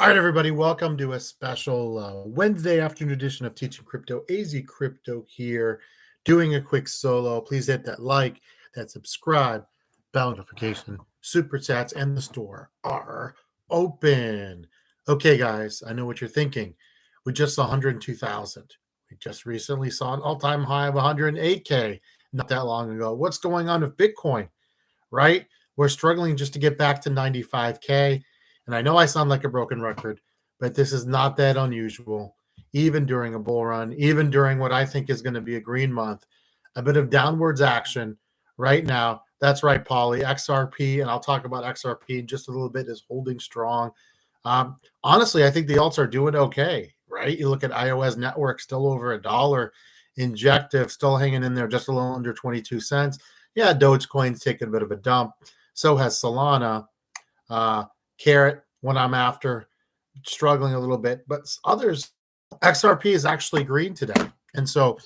All right, everybody, welcome to a special Wednesday afternoon edition of Teaching Crypto. AZ Crypto here, doing a quick solo. Please hit that like, that subscribe, bell notification, super chats, and the store are open. Okay, guys, I know what you're thinking. We just saw 102,000. We just recently saw an all-time high of 108K not that long ago. What's going on with Bitcoin, right? We're struggling just to get back to 95K. And I know I sound like a broken record, but this is not that unusual. Even during a bull run, even during what I think is going to be a green month, a bit of downwards action right now. That's right, Polly. XRP, and I'll talk about XRP in just a little bit, is holding strong. Honestly, I think the alts are doing okay, right? You look at iOS Network, still over $1. Injective, still hanging in there, just a little under 22 cents. Yeah, Dogecoin's taking a bit of a dump. So has Solana. Carrot, what I'm after, struggling a little bit, but others, XRP is actually green today. And so,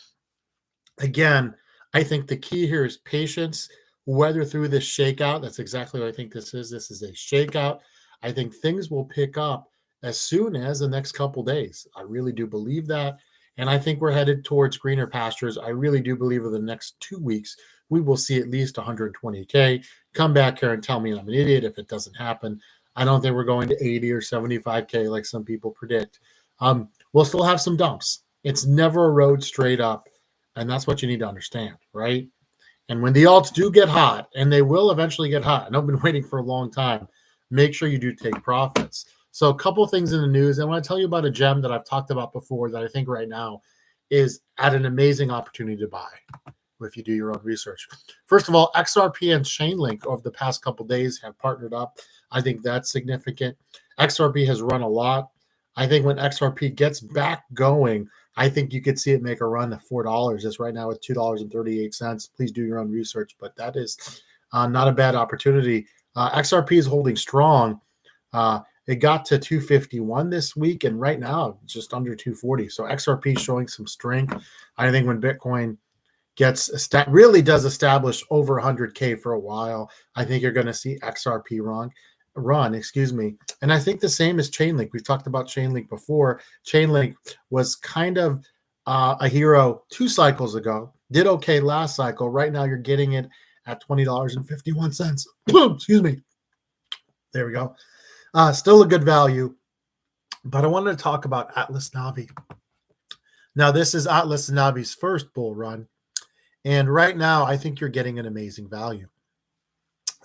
again, I think the key here is patience, weather through this shakeout. That's exactly what I think this is. This is a shakeout. I think things will pick up as soon as the next couple days. I really do believe that. And I think we're headed towards greener pastures. I really do believe in the next 2 weeks, we will see at least 120K. Come back here and tell me I'm an idiot if it doesn't happen. I don't think we're going to 80 or 75K like some people predict. We'll still have some dumps. It's never a road straight up, and that's what you need to understand, right? And when the alts do get hot, and they will eventually get hot, and I've been waiting for a long time, make sure you do take profits. So a couple things in the news. I want to tell you about a gem that I've talked about before that I think right now is at an amazing opportunity to buy if you do your own research. First of all, XRP and Chainlink over the past couple days have partnered up. I think that's significant. XRP has run a lot. I think when XRP gets back going, I think you could see it make a run at $4. It's right now at $2.38. Please do your own research, but that is not a bad opportunity. XRP is holding strong. It got to 251 this week, and right now it's just under 240. So XRP is showing some strength. I think when Bitcoin really does establish over 100K for a while, I think you're going to see XRP run. And I think the same as Chainlink. We've talked about Chainlink before. Chainlink was kind of a hero 2 cycles ago. Did okay last cycle. Right now you're getting it at $20.51. Excuse me. There we go. Still a good value. But I wanted to talk about Atlas Navi. Now, this is Atlas Navi's first bull run. And right now, I think you're getting an amazing value.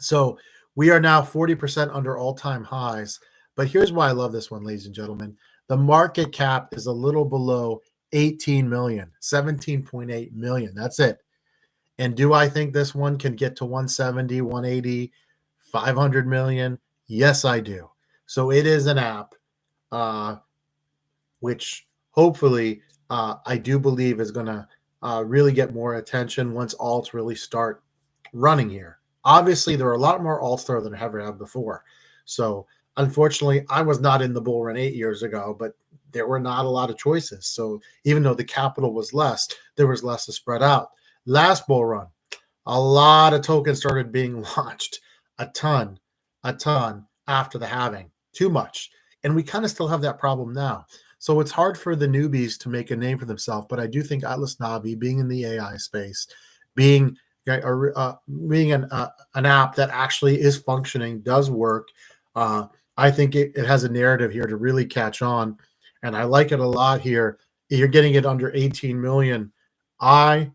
So we are now 40% under all-time highs. But here's why I love this one, ladies and gentlemen. The market cap is a little below 18 million, 17.8 million. That's it. And do I think this one can get to 170, 180, 500 million? Yes, I do. So it is an app which hopefully I do believe is going to really get more attention once alts really start running here. Obviously, there are a lot more alts there than I ever have before. So unfortunately, I was not in the bull run 8 years ago, but there were not a lot of choices. So even though the capital was less, there was less to spread out. Last bull run, a lot of tokens started being launched, a ton after the halving, too much. And we kind of still have that problem now. So it's hard for the newbies to make a name for themselves, but I do think Atlas Navi, being in the AI space, being an app that actually is functioning, does work, I think it has a narrative here to really catch on, and I like it a lot here. You're getting it under 18 million. I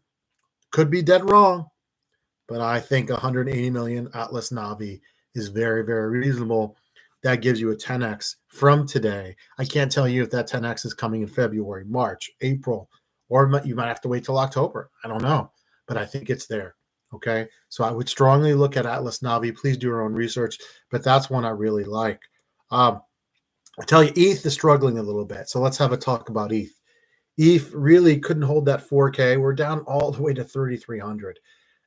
could be dead wrong, but I think 180 million Atlas Navi is very, very reasonable. That gives you a 10x from today. I can't tell you if that 10x is coming in February, March, April, or you might have to wait till October. I don't know, but I think it's there. Okay, so I would strongly look at Atlas Navi. Please do your own research, but that's one I really like. I tell you, ETH is struggling a little bit, so let's have a talk about ETH. ETH really couldn't hold that 4K. We're down all the way to 3,300.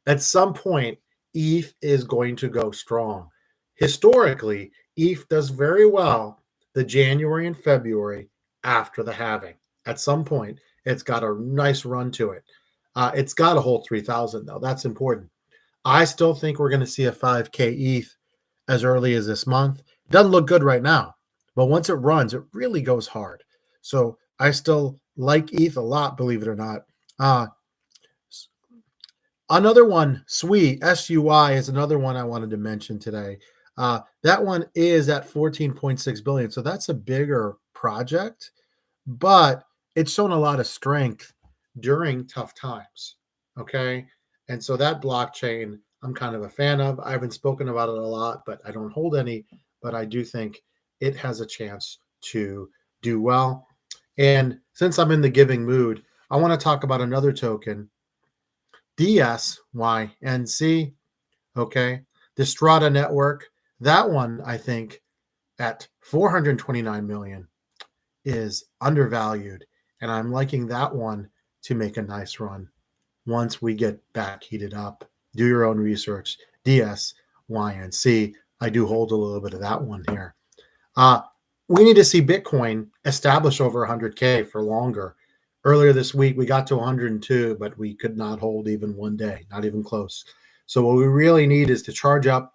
At some point, ETH is going to go strong. Historically, ETH does very well the January and February after the halving. At some point, it's got a nice run to it. It's got to hold 3,000, though. That's important. I still think we're going to see a 5K ETH as early as this month. Doesn't look good right now, but once it runs, it really goes hard. So I still like ETH a lot, believe it or not. Another one, SUI, SUI is another one I wanted to mention today. That one is at 14.6 billion. So that's a bigger project, but it's shown a lot of strength during tough times. Okay. And so that blockchain, I'm kind of a fan of. I haven't spoken about it a lot, but I don't hold any, but I do think it has a chance to do well. And since I'm in the giving mood, I want to talk about another token, DSYNC. Okay. The Strata network. That one, I think, at 429 million is undervalued. And I'm liking that one to make a nice run once we get back heated up. Do your own research. DSYNC. I do hold a little bit of that one here. We need to see Bitcoin establish over 100K for longer. Earlier this week, we got to 102, but we could not hold even one day, not even close. So what we really need is to charge up,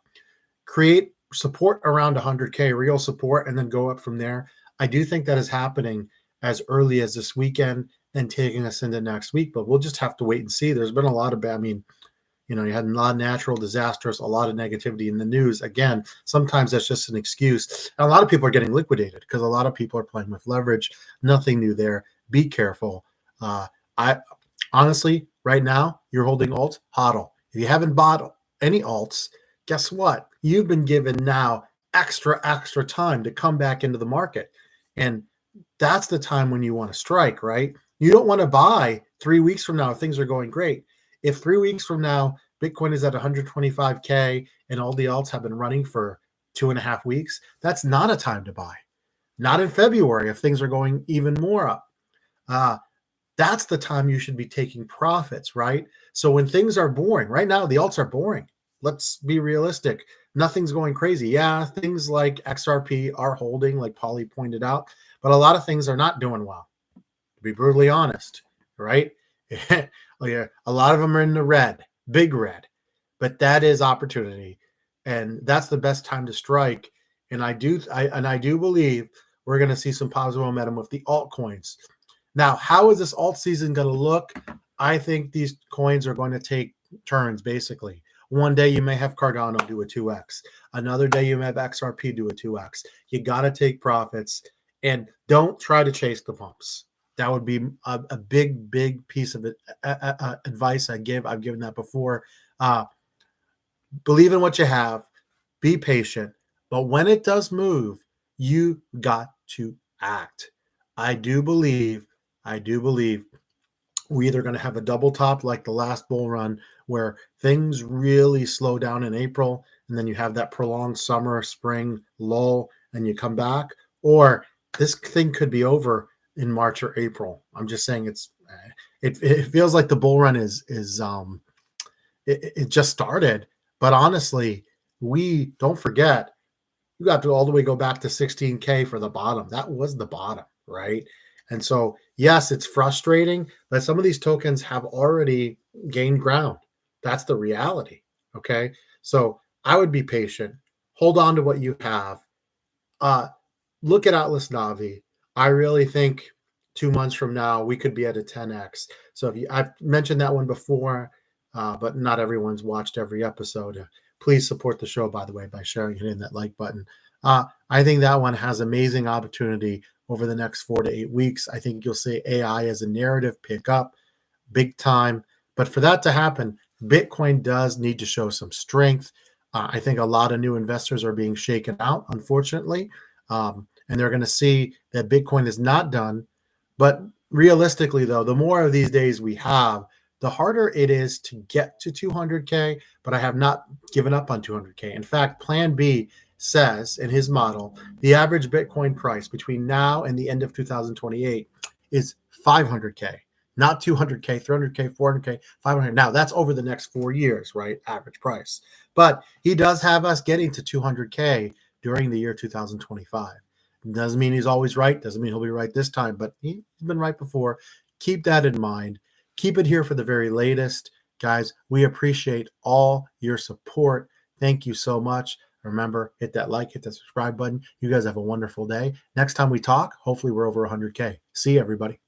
create support around 100K, real support, and then go up from there. I do think that is happening as early as this weekend and taking us into next week, but we'll just have to wait and see. There's been a lot of, you had a lot of natural disasters, a lot of negativity in the news. Again, sometimes that's just an excuse. And a lot of people are getting liquidated because a lot of people are playing with leverage. Nothing new there. Be careful. I honestly, right now, you're holding alt, hodl. If you haven't bought any alts, guess what? You've been given now extra time to come back into the market. And that's the time when you want to strike, right? You don't want to buy 3 weeks from now if things are going great. If 3 weeks from now, Bitcoin is at 125K and all the alts have been running for 2.5 weeks, that's not a time to buy. Not in February if things are going even more up. That's the time you should be taking profits, right? So when things are boring, right now the alts are boring. Let's be realistic. Nothing's going crazy. Yeah, things like XRP are holding, like Polly pointed out, but a lot of things are not doing well, to be brutally honest, right? A lot of them are in the red, big red, but that is opportunity, and that's the best time to strike. And I do believe we're going to see some positive momentum with the altcoins. Now, how is this alt season going to look? I think these coins are going to take turns, basically. One day you may have Cardano do a 2x. Another day you may have XRP do a 2x. You got to take profits and don't try to chase the pumps. That would be a big piece of advice I give. I've given that before. Believe in what you have. Be patient. But when it does move, you got to act. I do believe we're either going to have a double top like the last bull run where things really slow down in April and then you have that prolonged summer, spring lull and you come back, or this thing could be over in March or April. I'm just saying it feels like the bull run is it just started. But honestly, we don't forget, you got to all the way go back to 16K for the bottom. That was the bottom, right? And so, yes, it's frustrating, but some of these tokens have already gained ground. That's the reality. Okay. So I would be patient. Hold on to what you have. Look at Atlas Navi. I really think 2 months from now, we could be at a 10x. So I've mentioned that one before, but not everyone's watched every episode. Please support the show, by the way, by sharing it in that like button. I think that one has amazing opportunity over the next 4 to 8 weeks. I think you'll see AI as a narrative pick up big time. But for that to happen, Bitcoin does need to show some strength. I think a lot of new investors are being shaken out, unfortunately. And they're going to see that Bitcoin is not done. But realistically, though, the more of these days we have, the harder it is to get to 200K. But I have not given up on 200K. In fact, Plan B says in his model, the average Bitcoin price between now and the end of 2028 is 500K, not 200K, 300K, 400K, 500. Now that's over the next 4 years, right? Average price. But he does have us getting to 200K during the year 2025. Doesn't mean he's always right. Doesn't mean he'll be right this time, but he's been right before. Keep that in mind. Keep it here for the very latest. Guys, we appreciate all your support. Thank you so much. Remember, hit that like, hit that subscribe button. You guys have a wonderful day. Next time we talk, hopefully we're over 100K. See you, everybody.